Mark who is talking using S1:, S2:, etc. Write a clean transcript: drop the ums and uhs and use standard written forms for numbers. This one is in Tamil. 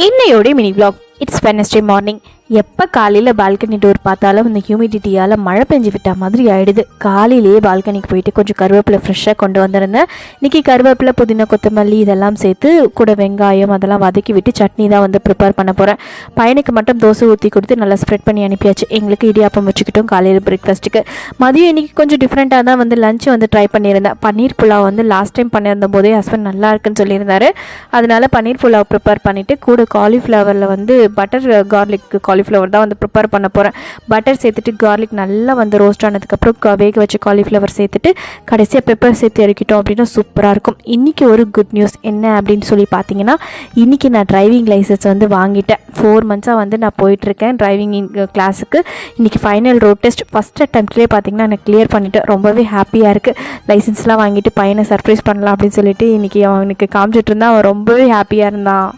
S1: இன்னையோட mini vlog. It's Wednesday morning. எப்போ காலையில் பால்கனி டோர் பார்த்தாலும் இந்த ஹியூமிடிட்டியால் மழை பெஞ்சு விட்ட மாதிரி ஆகிடுது. காலையிலேயே பால்கனிக்கு போயிட்டு கொஞ்சம் கருவேப்பிலை ஃப்ரெஷ்ஷாக கொண்டு வந்திருந்தேன். இன்றைக்கி கருவேப்பிலை, புதினா, கொத்தமல்லி இதெல்லாம் சேர்த்து கூட வெங்காயம் அதெல்லாம் வதக்கி விட்டு சட்னி தான் வந்து ப்ரிப்பேர் பண்ண போகிறேன். பையனுக்கு மட்டும் தோசை ஊற்றி கொடுத்து நல்லா ஸ்ப்ரெட் பண்ணி அனுப்பியாச்சு. எங்களுக்கு இடியாப்பம் வச்சுக்கிட்டோம் காலையில் பிரேக்ஃபாஸ்ட்டுக்கு. மதியம் இன்றைக்கி கொஞ்சம் டிஃப்ரெண்ட்டாக தான் வந்து லஞ்சு வந்து ட்ரை பண்ணியிருந்தேன். பன்னீர் புலாவ் வந்து லாஸ்ட் டைம் பண்ணியிருந்த போதே ஹஸ்பண்ட் நல்லா இருக்குன்னு சொல்லியிருந்தார். அதனால் பன்னீர் புலாவ் ப்ரிப்பேர் பண்ணிவிட்டு கூட காலிஃப்ளவரில் வந்து பட்டர் கார்லிக் காலிஃப்ளவர் தான் வந்து ப்ரிப்பேர் பண்ண போகிறேன். பட்டர் சேர்த்துட்டு கார்லிக் நல்லா வந்து ரோஸ்ட் ஆனதுக்கப்புறம் வேக வச்ச காலிஃப்ளவர் சேர்த்துட்டு கடைசியாக பெப்பர் சேர்த்து இறக்கிட்டோம் அப்படின்னா சூப்பராக இருக்கும். இன்றைக்கி ஒரு குட் நியூஸ் என்ன அப்படின்னு சொல்லி பார்த்தீங்கன்னா, இன்றைக்கி நான் டிரைவிங் லைசன்ஸ் வந்து வாங்கிட்டேன். 4 months வந்து நான் போயிட்டுருக்கேன் டிரைவிங் கிளாஸுக்கு. இன்றைக்கி ஃபைனல் ரோட் டெஸ்ட் ஃபஸ்ட் அட்டெம்ப்ட்லேயே பார்த்தீங்கன்னா நான் கிளியர் பண்ணிவிட்டேன். ரொம்பவே ஹாப்பியாக இருக்குது. லைசன்ஸ்லாம் வாங்கிட்டு பையனை சர்ப்ரைஸ் பண்ணலாம் அப்படின்னு சொல்லிட்டு இன்றைக்கி அவனுக்கு காமிச்சிட்டு இருந்தான். அவன் ரொம்பவே ஹாப்பியாக இருந்தான்.